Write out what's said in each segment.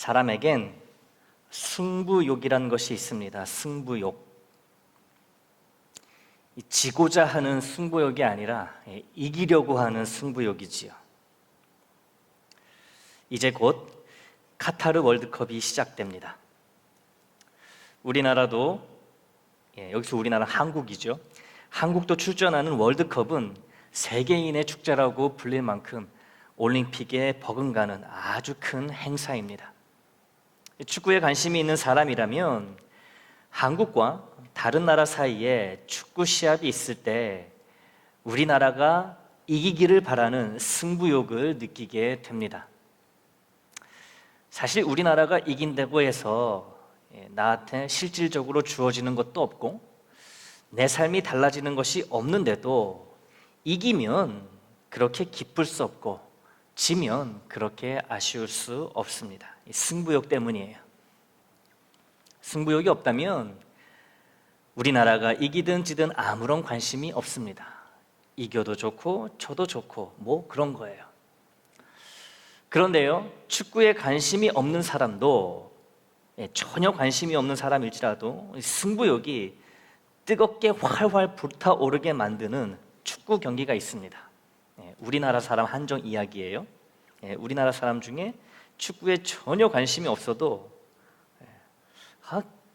사람에겐 승부욕이라는 것이 있습니다. 승부욕. 지고자 하는 승부욕이 아니라 이기려고 하는 승부욕이지요. 이제 곧 카타르 월드컵이 시작됩니다. 우리나라도, 여기서 우리나라 한국이죠. 한국도 출전하는 월드컵은 세계인의 축제라고 불릴 만큼 올림픽에 버금가는 아주 큰 행사입니다. 축구에 관심이 있는 사람이라면 한국과 다른 나라 사이에 축구 시합이 있을 때 우리나라가 이기기를 바라는 승부욕을 느끼게 됩니다. 사실 우리나라가 이긴다고 해서 나한테 실질적으로 주어지는 것도 없고 내 삶이 달라지는 것이 없는데도 이기면 그렇게 기쁠 수 없고 지면 그렇게 아쉬울 수 없습니다. 승부욕 때문이에요. 승부욕이 없다면 우리나라가 이기든 지든 아무런 관심이 없습니다. 이겨도 좋고 져도 좋고 뭐 그런 거예요. 그런데요, 축구에 관심이 없는 사람도, 전혀 관심이 없는 사람일지라도 승부욕이 뜨겁게 활활 불타오르게 만드는 축구 경기가 있습니다. 우리나라 사람 한정 이야기예요. 우리나라 사람 중에 축구에 전혀 관심이 없어도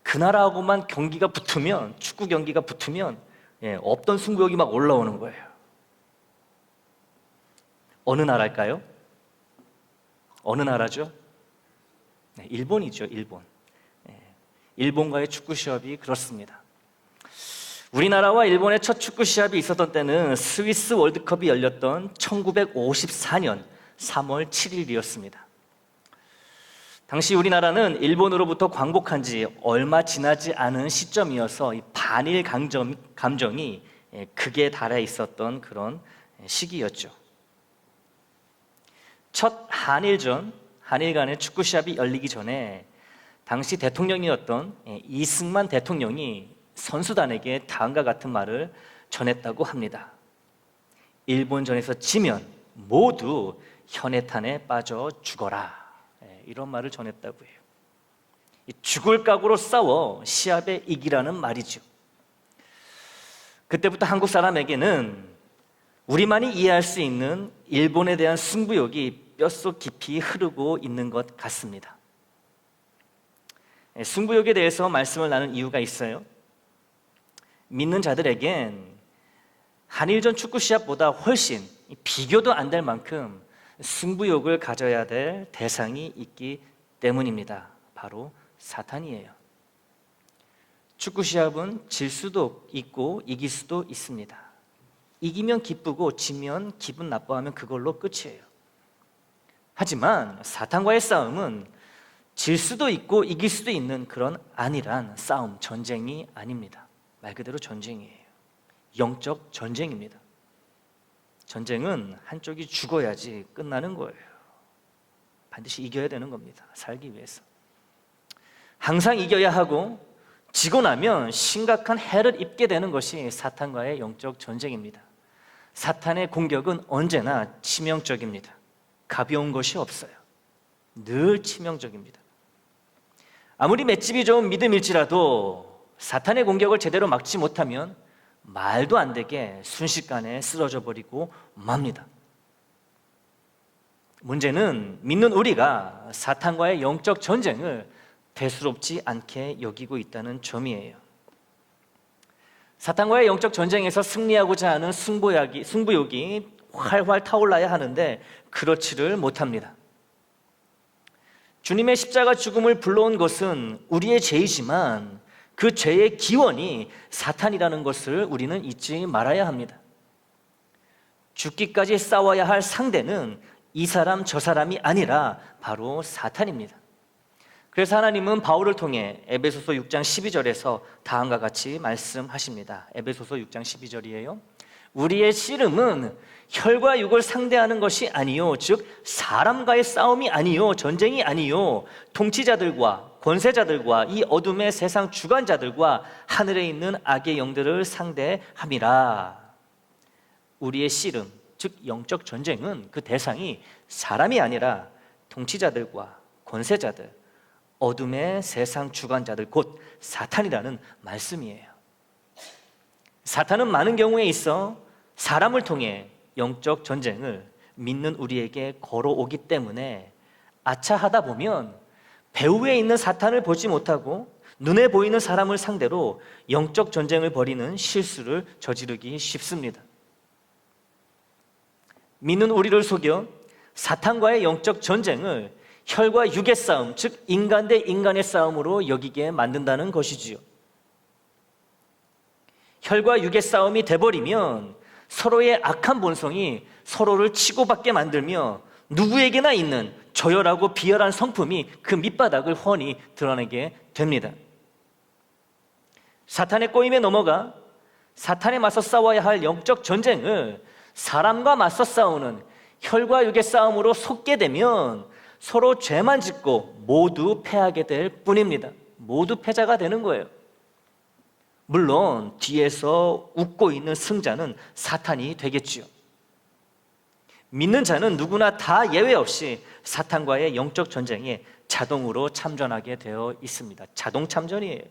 그 나라하고만 경기가 붙으면, 축구 경기가 붙으면 없던 승부욕이 막 올라오는 거예요. 어느 나라일까요? 어느 나라죠? 일본이죠, 일본. 일본과의 축구 시합이 그렇습니다. 우리나라와 일본의 첫 축구 시합이 있었던 때는 스위스 월드컵이 열렸던 1954년 3월 7일이었습니다. 당시 우리나라는 일본으로부터 광복한 지 얼마 지나지 않은 시점이어서 이 반일 감정이 극에 달해 있었던 그런 시기였죠. 첫 한일전, 한일 간의 축구 시합이 열리기 전에 당시 대통령이었던 이승만 대통령이 선수단에게 다음과 같은 말을 전했다고 합니다. 일본전에서 지면 모두 현해탄에 빠져 죽어라, 이런 말을 전했다고 해요. 죽을 각오로 싸워 시합에 이기라는 말이죠. 그때부터 한국 사람에게는 우리만이 이해할 수 있는 일본에 대한 승부욕이 뼛속 깊이 흐르고 있는 것 같습니다. 승부욕에 대해서 말씀을 나눈 이유가 있어요. 믿는 자들에겐 한일전 축구 시합보다 훨씬 비교도 안 될 만큼 승부욕을 가져야 될 대상이 있기 때문입니다. 바로 사탄이에요. 축구 시합은 질 수도 있고 이길 수도 있습니다. 이기면 기쁘고 지면 기분 나빠하면 그걸로 끝이에요. 하지만 사탄과의 싸움은 질 수도 있고 이길 수도 있는 그런 안일한 싸움, 전쟁이 아닙니다. 말 그대로 전쟁이에요. 영적 전쟁입니다. 전쟁은 한쪽이 죽어야지 끝나는 거예요. 반드시 이겨야 되는 겁니다. 살기 위해서. 항상 이겨야 하고 지고 나면 심각한 해를 입게 되는 것이 사탄과의 영적 전쟁입니다. 사탄의 공격은 언제나 치명적입니다. 가벼운 것이 없어요. 늘 치명적입니다. 아무리 맷집이 좋은 믿음일지라도 사탄의 공격을 제대로 막지 못하면 말도 안 되게 순식간에 쓰러져 버리고 맙니다. 문제는 믿는 우리가 사탄과의 영적 전쟁을 대수롭지 않게 여기고 있다는 점이에요. 사탄과의 영적 전쟁에서 승리하고자 하는 승부욕이 활활 타올라야 하는데 그렇지를 못합니다. 주님의 십자가 죽음을 불러온 것은 우리의 죄이지만 그 죄의 기원이 사탄이라는 것을 우리는 잊지 말아야 합니다. 죽기까지 싸워야 할 상대는 이 사람 저 사람이 아니라 바로 사탄입니다. 그래서 하나님은 바울을 통해 에베소서 6장 12절에서 다음과 같이 말씀하십니다. 에베소서 6장 12절이에요. 우리의 씨름은 혈과 육을 상대하는 것이 아니요 즉 사람과의 싸움이 아니요 전쟁이 아니요 통치자들과 권세자들과 이 어둠의 세상 주관자들과 하늘에 있는 악의 영들을 상대함이라. 우리의 씨름, 즉 영적 전쟁은 그 대상이 사람이 아니라 통치자들과 권세자들, 어둠의 세상 주관자들, 곧 사탄이라는 말씀이에요. 사탄은 많은 경우에 있어 사람을 통해 영적 전쟁을 믿는 우리에게 걸어오기 때문에 아차하다 보면 배후에 있는 사탄을 보지 못하고 눈에 보이는 사람을 상대로 영적 전쟁을 벌이는 실수를 저지르기 쉽습니다. 믿는 우리를 속여 사탄과의 영적 전쟁을 혈과 육의 싸움, 즉 인간 대 인간의 싸움으로 여기게 만든다는 것이지요. 혈과 육의 싸움이 돼버리면 서로의 악한 본성이 서로를 치고받게 만들며 누구에게나 있는 저열하고 비열한 성품이 그 밑바닥을 훤히 드러내게 됩니다. 사탄의 꼬임에 넘어가 사탄에 맞서 싸워야 할 영적 전쟁을 사람과 맞서 싸우는 혈과 육의 싸움으로 속게 되면 서로 죄만 짓고 모두 패하게 될 뿐입니다. 모두 패자가 되는 거예요. 물론 뒤에서 웃고 있는 승자는 사탄이 되겠지요. 믿는 자는 누구나 다 예외 없이 사탄과의 영적 전쟁에 자동으로 참전하게 되어 있습니다. 자동 참전이에요.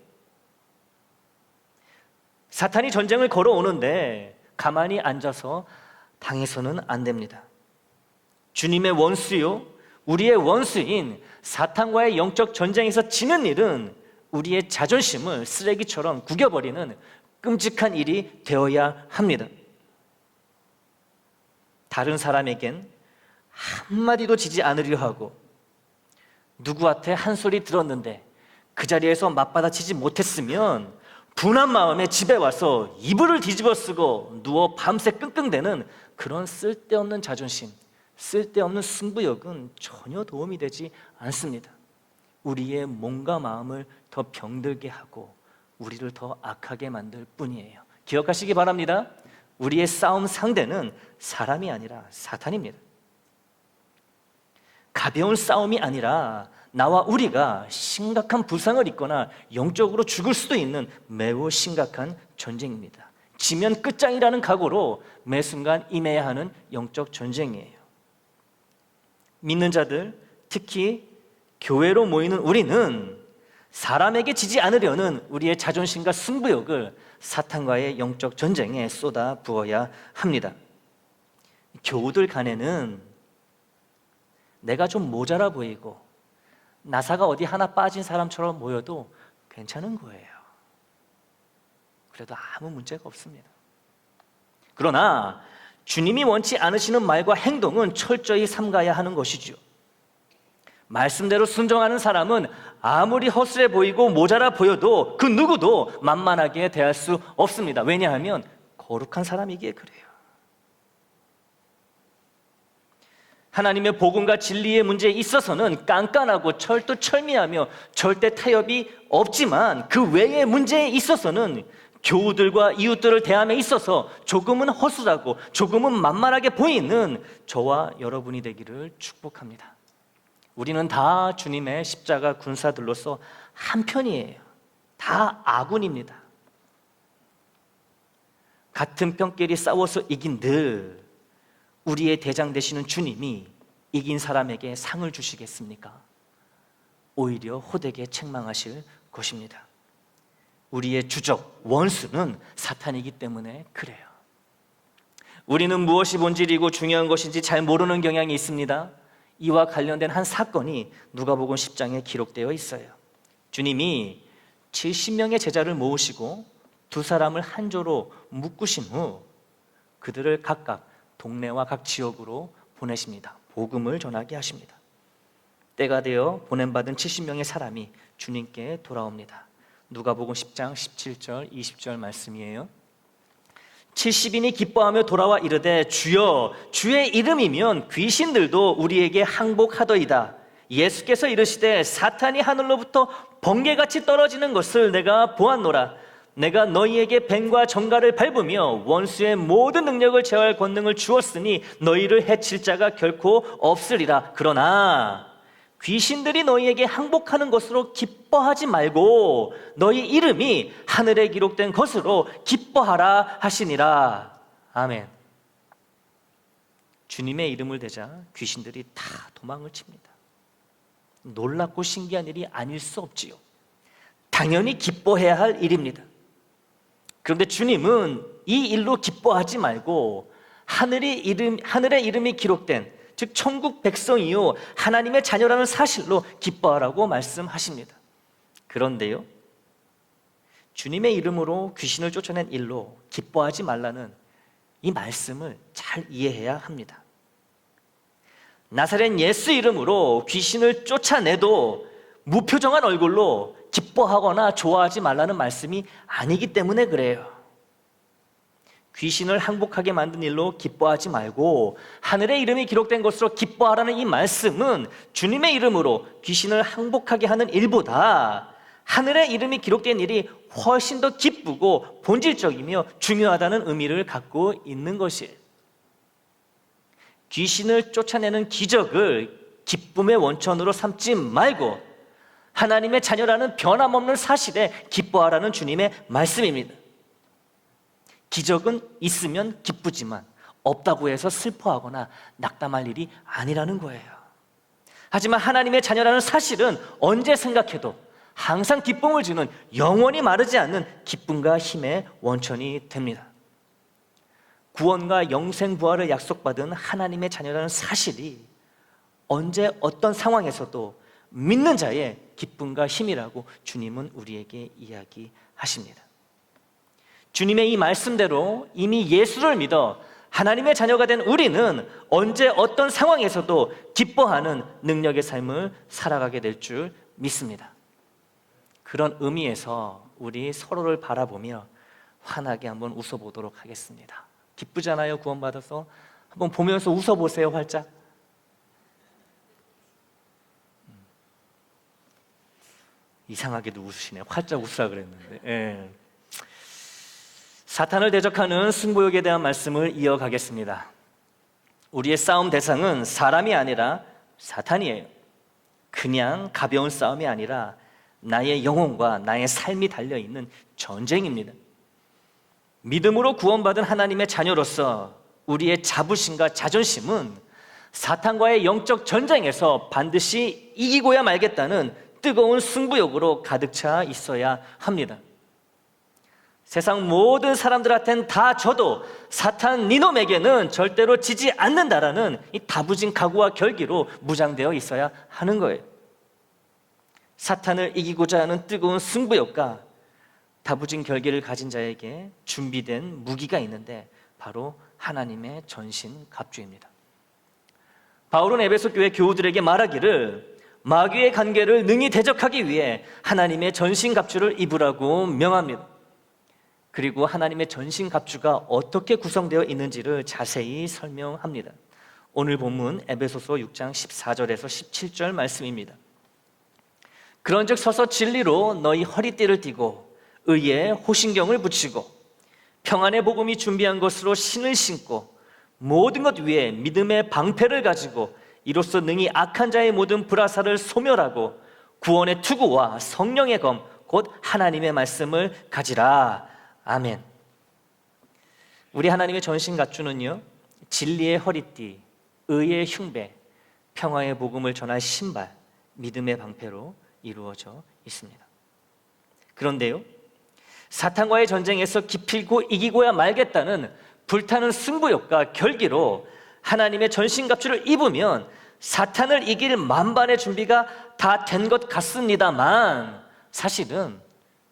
사탄이 전쟁을 걸어오는데 가만히 앉아서 당해서는 안 됩니다. 주님의 원수요, 우리의 원수인 사탄과의 영적 전쟁에서 지는 일은 우리의 자존심을 쓰레기처럼 구겨버리는 끔찍한 일이 되어야 합니다. 다른 사람에겐 한마디도 지지 않으려 하고 누구한테 한 소리 들었는데 그 자리에서 맞받아치지 못했으면 분한 마음에 집에 와서 이불을 뒤집어 쓰고 누워 밤새 끙끙대는 그런 쓸데없는 자존심, 쓸데없는 승부욕은 전혀 도움이 되지 않습니다. 우리의 몸과 마음을 더 병들게 하고 우리를 더 악하게 만들 뿐이에요. 기억하시기 바랍니다. 우리의 싸움 상대는 사람이 아니라 사탄입니다. 가벼운 싸움이 아니라 나와 우리가 심각한 부상을 입거나 영적으로 죽을 수도 있는 매우 심각한 전쟁입니다. 지면 끝장이라는 각오로 매 순간 임해야 하는 영적 전쟁이에요. 믿는 자들, 특히 교회로 모이는 우리는 사람에게 지지 않으려는 우리의 자존심과 승부욕을 사탄과의 영적 전쟁에 쏟아 부어야 합니다. 교우들 간에는 내가 좀 모자라 보이고 나사가 어디 하나 빠진 사람처럼 모여도 괜찮은 거예요. 그래도 아무 문제가 없습니다. 그러나 주님이 원치 않으시는 말과 행동은 철저히 삼가야 하는 것이죠. 말씀대로 순종하는 사람은 아무리 허술해 보이고 모자라 보여도 그 누구도 만만하게 대할 수 없습니다. 왜냐하면 거룩한 사람이기에 그래요. 하나님의 복음과 진리의 문제에 있어서는 깐깐하고 철두철미하며 절대 타협이 없지만 그 외의 문제에 있어서는 교우들과 이웃들을 대함에 있어서 조금은 허술하고 조금은 만만하게 보이는 저와 여러분이 되기를 축복합니다. 우리는 다 주님의 십자가 군사들로서 한 편이에요. 다 아군입니다. 같은 편끼리 싸워서 이긴 늘 우리의 대장 되시는 주님이 이긴 사람에게 상을 주시겠습니까? 오히려 호되게 책망하실 것입니다. 우리의 주적, 원수는 사탄이기 때문에 그래요. 우리는 무엇이 본질이고 중요한 것인지 잘 모르는 경향이 있습니다. 이와 관련된 한 사건이 누가복음 10장에 기록되어 있어요. 주님이 70명의 제자를 모으시고 두 사람을 한 조로 묶으신 후 그들을 각각 동네와 각 지역으로 보내십니다. 복음을 전하게 하십니다. 때가 되어 보냄받은 70명의 사람이 주님께 돌아옵니다. 누가복음 10장 17절 20절 말씀이에요. 70인이 기뻐하며 돌아와 이르되 주여 주의 이름이면 귀신들도 우리에게 항복하더이다. 예수께서 이르시되 사탄이 하늘로부터 번개같이 떨어지는 것을 내가 보았노라. 내가 너희에게 뱀과 정갈을 밟으며 원수의 모든 능력을 제어할 권능을 주었으니 너희를 해칠 자가 결코 없으리라. 그러나 귀신들이 너희에게 항복하는 것으로 기뻐하지 말고 너희 이름이 하늘에 기록된 것으로 기뻐하라 하시니라. 아멘. 주님의 이름을 대자 귀신들이 다 도망을 칩니다. 놀랍고 신기한 일이 아닐 수 없지요. 당연히 기뻐해야 할 일입니다. 그런데 주님은 이 일로 기뻐하지 말고 하늘의 이름이 기록된, 즉 천국 백성이요 하나님의 자녀라는 사실로 기뻐하라고 말씀하십니다. 그런데요, 주님의 이름으로 귀신을 쫓아낸 일로 기뻐하지 말라는 이 말씀을 잘 이해해야 합니다. 나사렛 예수 이름으로 귀신을 쫓아내도 무표정한 얼굴로 기뻐하거나 좋아하지 말라는 말씀이 아니기 때문에 그래요. 귀신을 항복하게 만든 일로 기뻐하지 말고 하늘의 이름이 기록된 것으로 기뻐하라는 이 말씀은 주님의 이름으로 귀신을 항복하게 하는 일보다 하늘의 이름이 기록된 일이 훨씬 더 기쁘고 본질적이며 중요하다는 의미를 갖고 있는 것이에요. 귀신을 쫓아내는 기적을 기쁨의 원천으로 삼지 말고 하나님의 자녀라는 변함없는 사실에 기뻐하라는 주님의 말씀입니다. 기적은 있으면 기쁘지만 없다고 해서 슬퍼하거나 낙담할 일이 아니라는 거예요. 하지만 하나님의 자녀라는 사실은 언제 생각해도 항상 기쁨을 주는, 영원히 마르지 않는 기쁨과 힘의 원천이 됩니다. 구원과 영생 부활을 약속받은 하나님의 자녀라는 사실이 언제 어떤 상황에서도 믿는 자의 기쁨과 힘이라고 주님은 우리에게 이야기하십니다. 주님의 이 말씀대로 이미 예수를 믿어 하나님의 자녀가 된 우리는 언제 어떤 상황에서도 기뻐하는 능력의 삶을 살아가게 될 줄 믿습니다. 그런 의미에서 우리 서로를 바라보며 환하게 한번 웃어보도록 하겠습니다. 기쁘잖아요, 구원받아서. 한번 보면서 웃어보세요, 활짝. 이상하게도 웃으시네요. 활짝 웃으라 그랬는데. 예. 사탄을 대적하는 승부욕에 대한 말씀을 이어가겠습니다. 우리의 싸움 대상은 사람이 아니라 사탄이에요. 그냥 가벼운 싸움이 아니라 나의 영혼과 나의 삶이 달려있는 전쟁입니다. 믿음으로 구원받은 하나님의 자녀로서 우리의 자부심과 자존심은 사탄과의 영적 전쟁에서 반드시 이기고야 말겠다는 뜨거운 승부욕으로 가득 차 있어야 합니다. 세상 모든 사람들한테는 다 져도 사탄 니놈에게는 절대로 지지 않는다라는 이 다부진 각오와 결기로 무장되어 있어야 하는 거예요. 사탄을 이기고자 하는 뜨거운 승부욕과 다부진 결기를 가진 자에게 준비된 무기가 있는데 바로 하나님의 전신갑주입니다. 바울은 에베소 교회 교우들에게 말하기를 마귀의 관계를 능히 대적하기 위해 하나님의 전신갑주를 입으라고 명합니다. 그리고 하나님의 전신갑주가 어떻게 구성되어 있는지를 자세히 설명합니다. 오늘 본문 에베소서 6장 14절에서 17절 말씀입니다. 그런즉 서서 진리로 너희 허리띠를 띠고 의에 호신경을 붙이고 평안의 복음이 준비한 것으로 신을 신고 모든 것 위에 믿음의 방패를 가지고 이로써 능히 악한 자의 모든 불화살을 소멸하고 구원의 투구와 성령의 검 곧 하나님의 말씀을 가지라. 아멘. 우리 하나님의 전신갑주는요, 진리의 허리띠, 의의 흉배, 평화의 복음을 전할 신발, 믿음의 방패로 이루어져 있습니다. 그런데요, 사탄과의 전쟁에서 기필코 이기고야 말겠다는 불타는 승부욕과 결기로 하나님의 전신갑주를 입으면 사탄을 이길 만반의 준비가 다 된 것 같습니다만 사실은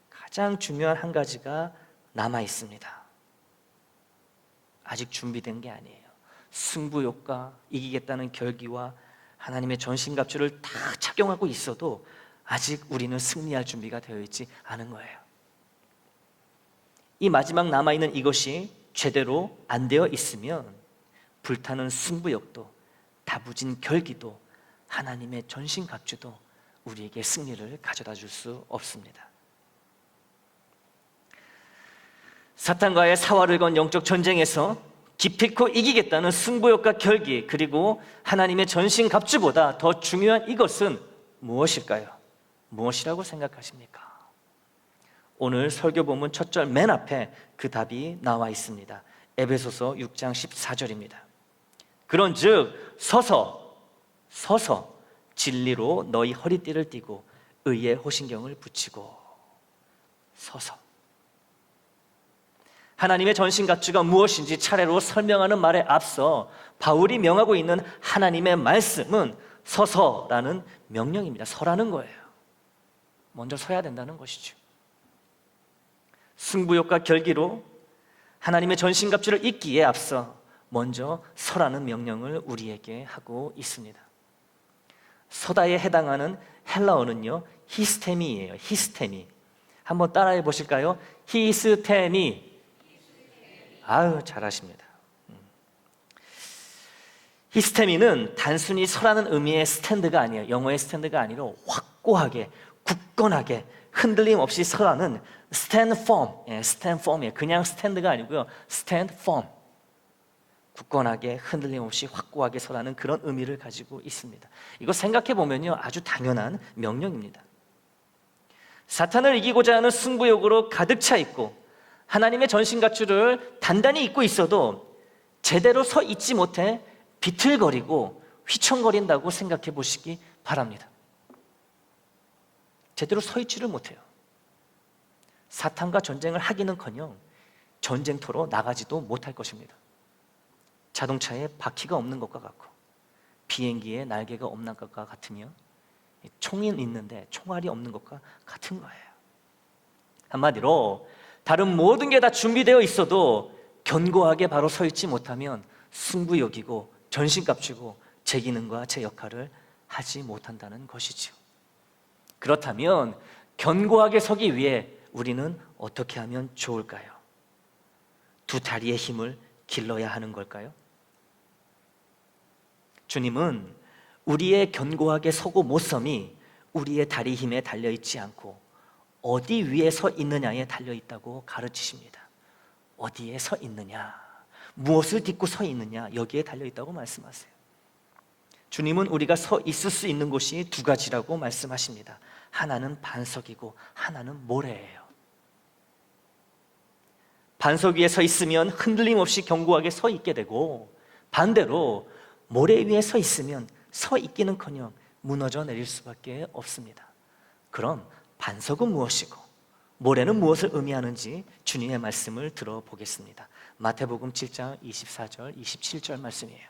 가장 중요한 한 가지가 남아 있습니다. 아직 준비된 게 아니에요. 승부욕과 이기겠다는 결기와 하나님의 전신갑주를 다 착용하고 있어도 아직 우리는 승리할 준비가 되어 있지 않은 거예요. 이 마지막 남아있는 이것이 제대로 안 되어 있으면 불타는 승부욕도 다부진 결기도 하나님의 전신갑주도 우리에게 승리를 가져다 줄 수 없습니다. 사탄과의 사활을 건 영적 전쟁에서 기필코 이기겠다는 승부욕과 결기, 그리고 하나님의 전신갑주보다 더 중요한 이것은 무엇일까요? 무엇이라고 생각하십니까? 오늘 설교 본문 첫 절 맨 앞에 그 답이 나와 있습니다. 에베소서 6장 14절입니다. 그런즉 서서 진리로 너희 허리띠를 띠고 의의 호신경을 붙이고 서서. 하나님의 전신갑주가 무엇인지 차례로 설명하는 말에 앞서 바울이 명하고 있는 하나님의 말씀은 서서라는 명령입니다. 서라는 거예요. 먼저 서야 된다는 것이죠. 승부욕과 결기로 하나님의 전신갑주를 입기에 앞서 먼저 서라는 명령을 우리에게 하고 있습니다. 서다에 해당하는 헬라어는요, 히스테미예요. 히스테미. 한번 따라해 보실까요? 히스테미. 아유, 잘하십니다. 히스테미는 단순히 서라는 의미의 스탠드가 아니에요. 영어의 스탠드가 아니라 확고하게, 굳건하게, 흔들림 없이 서라는 stand firm. 예, stand firm이에요. 그냥 스탠드가 아니고요, stand firm. 굳건하게, 흔들림 없이 확고하게 서라는 그런 의미를 가지고 있습니다. 이거 생각해 보면요, 아주 당연한 명령입니다. 사탄을 이기고자 하는 승부욕으로 가득 차 있고 하나님의 전신갑주를 단단히 입고 있어도 제대로 서 있지 못해 비틀거리고 휘청거린다고 생각해 보시기 바랍니다. 제대로 서 있지를 못해요. 사탄과 전쟁을 하기는커녕 전쟁터로 나가지도 못할 것입니다. 자동차에 바퀴가 없는 것과 같고 비행기에 날개가 없는 것과 같으며 총이 있는데 총알이 없는 것과 같은 거예요. 한마디로 다른 모든 게 다 준비되어 있어도 견고하게 바로 서 있지 못하면 승부욕이고 전신갑주고 제 기능과 제 역할을 하지 못한다는 것이죠. 그렇다면 견고하게 서기 위해 우리는 어떻게 하면 좋을까요? 두 다리의 힘을 길러야 하는 걸까요? 주님은 우리의 견고하게 서고 못 섬이 우리의 다리 힘에 달려있지 않고 어디 위에 서 있느냐에 달려있다고 가르치십니다. 어디에 서 있느냐, 무엇을 딛고 서 있느냐, 여기에 달려있다고 말씀하세요. 주님은 우리가 서 있을 수 있는 곳이 두 가지라고 말씀하십니다. 하나는 반석이고 하나는 모래예요. 반석 위에 서 있으면 흔들림 없이 견고하게 서 있게 되고, 반대로 모래 위에 서 있으면 서 있기는커녕 무너져 내릴 수밖에 없습니다. 그럼 반석은 무엇이고 모래는 무엇을 의미하는지 주님의 말씀을 들어보겠습니다. 마태복음 7장 24절 27절 말씀이에요.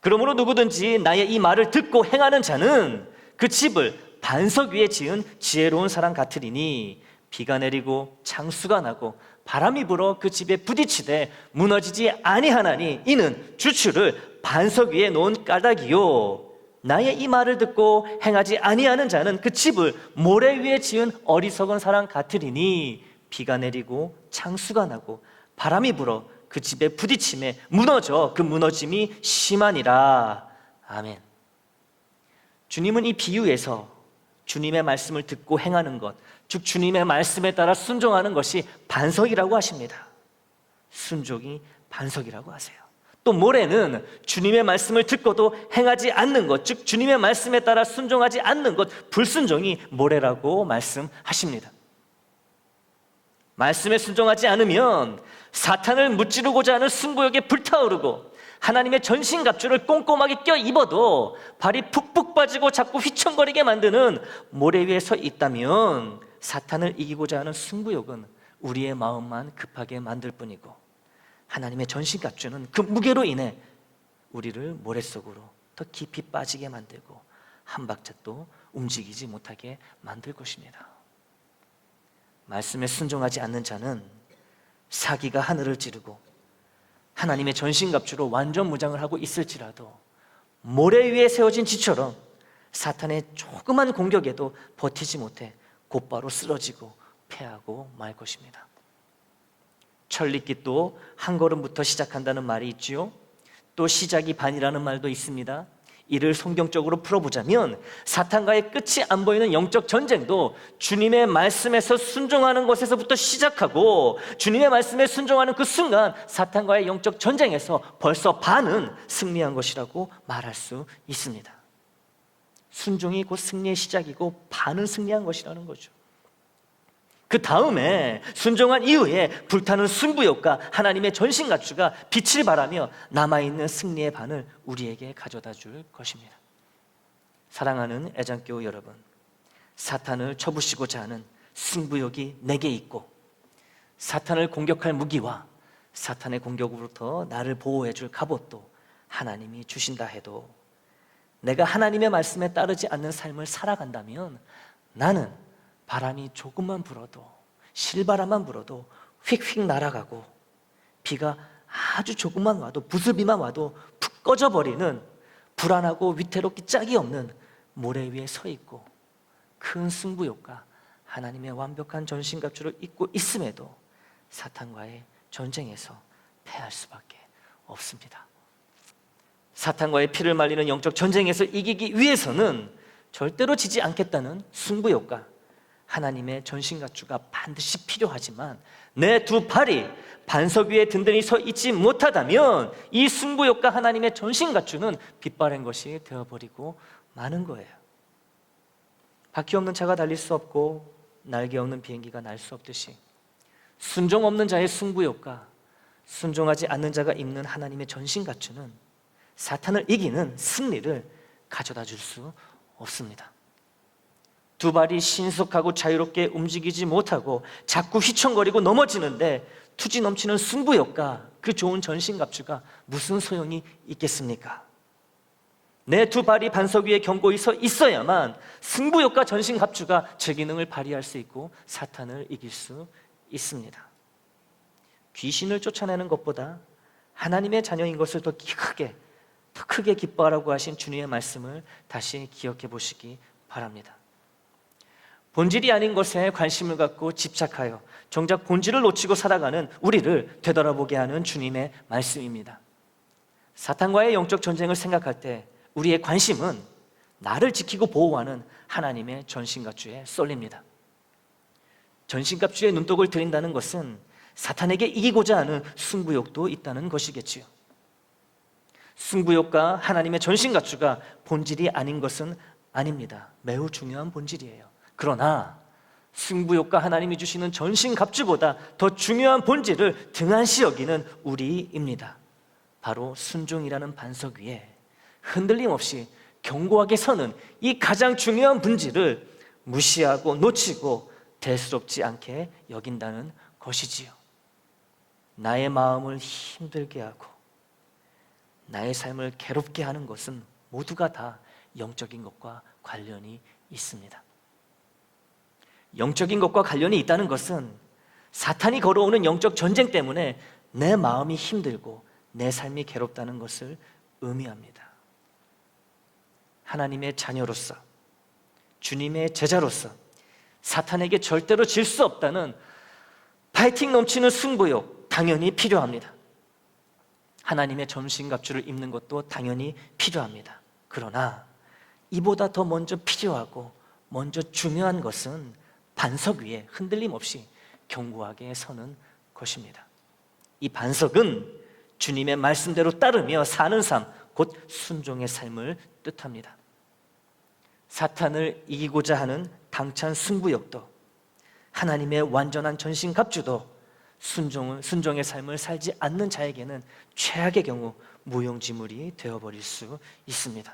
그러므로 누구든지 나의 이 말을 듣고 행하는 자는 그 집을 반석 위에 지은 지혜로운 사람 같으리니 비가 내리고 창수가 나고 바람이 불어 그 집에 부딪히되 무너지지 아니하나니 이는 주추를 반석 위에 놓은 까닭이요 나의 이 말을 듣고 행하지 아니하는 자는 그 집을 모래 위에 지은 어리석은 사람 같으리니 비가 내리고 창수가 나고 바람이 불어 그 집에 부딪힘에 무너져 그 무너짐이 심하니라. 아멘. 주님은 이 비유에서 주님의 말씀을 듣고 행하는 것, 즉 주님의 말씀에 따라 순종하는 것이 반석이라고 하십니다. 순종이 반석이라고 하세요. 또 모래는 주님의 말씀을 듣고도 행하지 않는 것, 즉 주님의 말씀에 따라 순종하지 않는 것, 불순종이 모래라고 말씀하십니다. 말씀에 순종하지 않으면 사탄을 무찌르고자 하는 승부욕에 불타오르고 하나님의 전신갑주를 꼼꼼하게 껴입어도 발이 푹푹 빠지고 자꾸 휘청거리게 만드는 모래 위에 서 있다면 사탄을 이기고자 하는 승부욕은 우리의 마음만 급하게 만들 뿐이고 하나님의 전신갑주는 그 무게로 인해 우리를 모래 속으로 더 깊이 빠지게 만들고 한 박자도 움직이지 못하게 만들 것입니다. 말씀에 순종하지 않는 자는 사기가 하늘을 찌르고 하나님의 전신갑주로 완전 무장을 하고 있을지라도 모래 위에 세워진 지처럼 사탄의 조그만 공격에도 버티지 못해 곧바로 쓰러지고 패하고 말 것입니다. 천리깃도 한 걸음부터 시작한다는 말이 있지요. 또 시작이 반이라는 말도 있습니다. 이를 성경적으로 풀어보자면 사탄과의 끝이 안 보이는 영적 전쟁도 주님의 말씀에서 순종하는 것에서부터 시작하고 주님의 말씀에 순종하는 그 순간 사탄과의 영적 전쟁에서 벌써 반은 승리한 것이라고 말할 수 있습니다. 순종이 곧 승리의 시작이고 반은 승리한 것이라는 거죠. 그 다음에 순종한 이후에 불타는 승부욕과 하나님의 전신갑주가 빛을 발하며 남아있는 승리의 반을 우리에게 가져다 줄 것입니다. 사랑하는 애장교우 여러분, 사탄을 쳐부시고자 하는 승부욕이 내게 있고, 사탄을 공격할 무기와 사탄의 공격으로부터 나를 보호해 줄 갑옷도 하나님이 주신다 해도 내가 하나님의 말씀에 따르지 않는 삶을 살아간다면 나는 바람이 조금만 불어도, 실바람만 불어도 휙휙 날아가고, 비가 아주 조금만 와도, 부슬비만 와도 푹 꺼져버리는 불안하고 위태롭기 짝이 없는 모래 위에 서 있고, 큰 승부욕과 하나님의 완벽한 전신갑주를 입고 있음에도 사탄과의 전쟁에서 패할 수밖에 없습니다. 사탄과의 피를 말리는 영적 전쟁에서 이기기 위해서는 절대로 지지 않겠다는 승부욕과 하나님의 전신갑주가 반드시 필요하지만, 내 두 팔이 반석 위에 든든히 서 있지 못하다면 이 승부욕과 하나님의 전신갑주는 빛바랜 것이 되어버리고 마는 거예요. 바퀴 없는 차가 달릴 수 없고 날개 없는 비행기가 날 수 없듯이, 순종 없는 자의 승부욕과 순종하지 않는 자가 입는 하나님의 전신갑주는 사탄을 이기는 승리를 가져다 줄 수 없습니다. 두 발이 신속하고 자유롭게 움직이지 못하고 자꾸 휘청거리고 넘어지는데 투지 넘치는 승부욕과 그 좋은 전신갑주가 무슨 소용이 있겠습니까? 내 두 발이 반석 위에 견고히 서 있어야만 승부욕과 전신갑주가 제 기능을 발휘할 수 있고 사탄을 이길 수 있습니다. 귀신을 쫓아내는 것보다 하나님의 자녀인 것을 더 크게 기뻐하라고 하신 주님의 말씀을 다시 기억해 보시기 바랍니다. 본질이 아닌 것에 관심을 갖고 집착하여 정작 본질을 놓치고 살아가는 우리를 되돌아보게 하는 주님의 말씀입니다. 사탄과의 영적 전쟁을 생각할 때 우리의 관심은 나를 지키고 보호하는 하나님의 전신갑주에 쏠립니다. 전신갑주에 눈독을 들인다는 것은 사탄에게 이기고자 하는 승부욕도 있다는 것이겠지요. 승부욕과 하나님의 전신갑주가 본질이 아닌 것은 아닙니다. 매우 중요한 본질이에요. 그러나 승부욕과 하나님이 주시는 전신갑주보다 더 중요한 본질을 등한시 여기는 우리입니다. 바로 순종이라는 반석 위에 흔들림 없이 견고하게 서는 이 가장 중요한 본질을 무시하고 놓치고 대수롭지 않게 여긴다는 것이지요. 나의 마음을 힘들게 하고 나의 삶을 괴롭게 하는 것은 모두가 다 영적인 것과 관련이 있습니다. 영적인 것과 관련이 있다는 것은 사탄이 걸어오는 영적 전쟁 때문에 내 마음이 힘들고 내 삶이 괴롭다는 것을 의미합니다. 하나님의 자녀로서, 주님의 제자로서 사탄에게 절대로 질 수 없다는 파이팅 넘치는 승부욕 당연히 필요합니다. 하나님의 전신갑주를 입는 것도 당연히 필요합니다. 그러나 이보다 더 먼저 필요하고 먼저 중요한 것은 반석 위에 흔들림 없이 견고하게 서는 것입니다. 이 반석은 주님의 말씀대로 따르며 사는 삶, 곧 순종의 삶을 뜻합니다. 사탄을 이기고자 하는 당찬 승부욕도, 하나님의 완전한 전신갑주도 순종의 삶을 살지 않는 자에게는 최악의 경우 무용지물이 되어버릴 수 있습니다.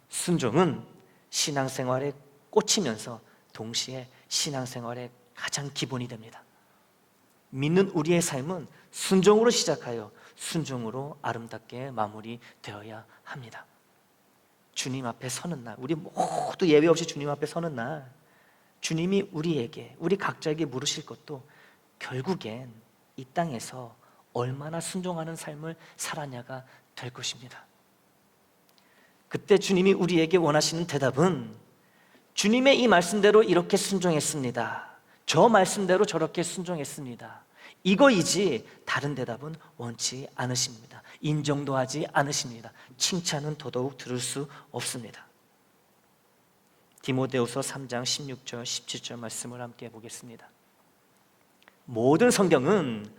순종은 신앙생활에 꽂히면서 동시에 신앙생활의 가장 기본이 됩니다. 믿는 우리의 삶은 순종으로 시작하여 순종으로 아름답게 마무리되어야 합니다. 주님 앞에 서는 날, 우리 모두 예외 없이 주님 앞에 서는 날, 주님이 우리에게, 우리 각자에게 물으실 것도 결국엔 이 땅에서 얼마나 순종하는 삶을 살았냐가 될 것입니다. 그때 주님이 우리에게 원하시는 대답은 주님의 이 말씀대로 이렇게 순종했습니다. 저 말씀대로 저렇게 순종했습니다. 이거이지 다른 대답은 원치 않으십니다. 인정도 하지 않으십니다. 칭찬은 더더욱 들을 수 없습니다. 디모데후서 3장 16절 17절 말씀을 함께 보겠습니다. 모든 성경은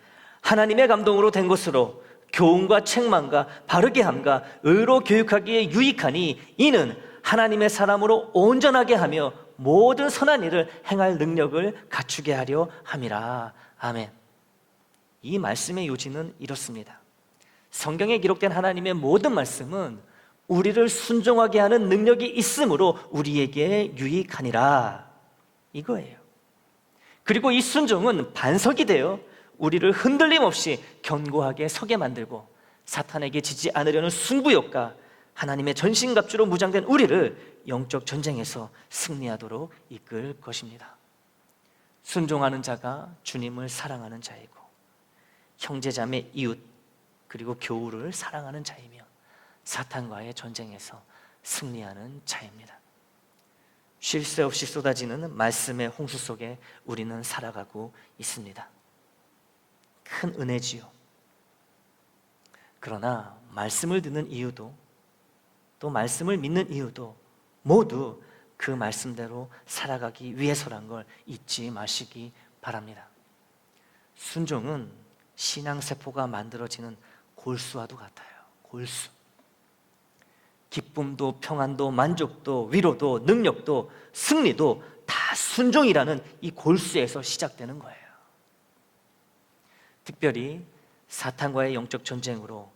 하나님의 감동으로 된 것으로 교훈과 책망과 바르게 함과 의로 교육하기에 유익하니 이는 하나님의 사람으로 온전하게 하며 모든 선한 일을 행할 능력을 갖추게 하려 함이라. 아멘. 이 말씀의 요지는 이렇습니다. 성경에 기록된 하나님의 모든 말씀은 우리를 순종하게 하는 능력이 있으므로 우리에게 유익하니라, 이거예요. 그리고 이 순종은 반석이 되어 우리를 흔들림 없이 견고하게 서게 만들고 사탄에게 지지 않으려는 승부욕과 하나님의 전신갑주로 무장된 우리를 영적 전쟁에서 승리하도록 이끌 것입니다. 순종하는 자가 주님을 사랑하는 자이고 형제자매, 이웃, 그리고 교우를 사랑하는 자이며 사탄과의 전쟁에서 승리하는 자입니다. 쉴 새 없이 쏟아지는 말씀의 홍수 속에 우리는 살아가고 있습니다. 큰 은혜지요. 그러나 말씀을 듣는 이유도 또 말씀을 믿는 이유도 모두 그 말씀대로 살아가기 위해서란 걸 잊지 마시기 바랍니다. 순종은 신앙세포가 만들어지는 골수와도 같아요. 골수. 기쁨도 평안도 만족도 위로도 능력도 승리도 다 순종이라는 이 골수에서 시작되는 거예요. 특별히 사탄과의 영적 전쟁으로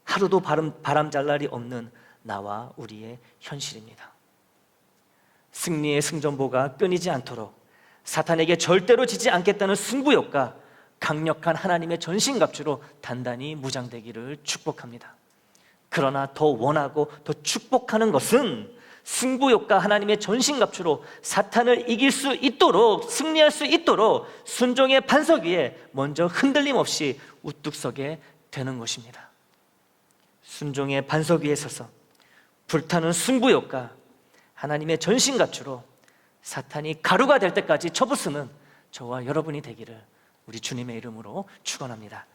하루도 바람잘 날이 없는 나와 우리의 현실입니다. 승리의 승전보가 끊이지 않도록 사탄에게 절대로 지지 않겠다는 승부욕과 강력한 하나님의 전신갑주로 단단히 무장되기를 축복합니다. 그러나 더 원하고 더 축복하는 것은 승부욕과 하나님의 전신갑주로 사탄을 이길 수 있도록, 승리할 수 있도록 순종의 반석 위에 먼저 흔들림 없이 우뚝 서게 되는 것입니다. 순종의 반석 위에 서서 불타는 승부욕과 하나님의 전신갑주로 사탄이 가루가 될 때까지 쳐부수는 저와 여러분이 되기를 우리 주님의 이름으로 축원합니다.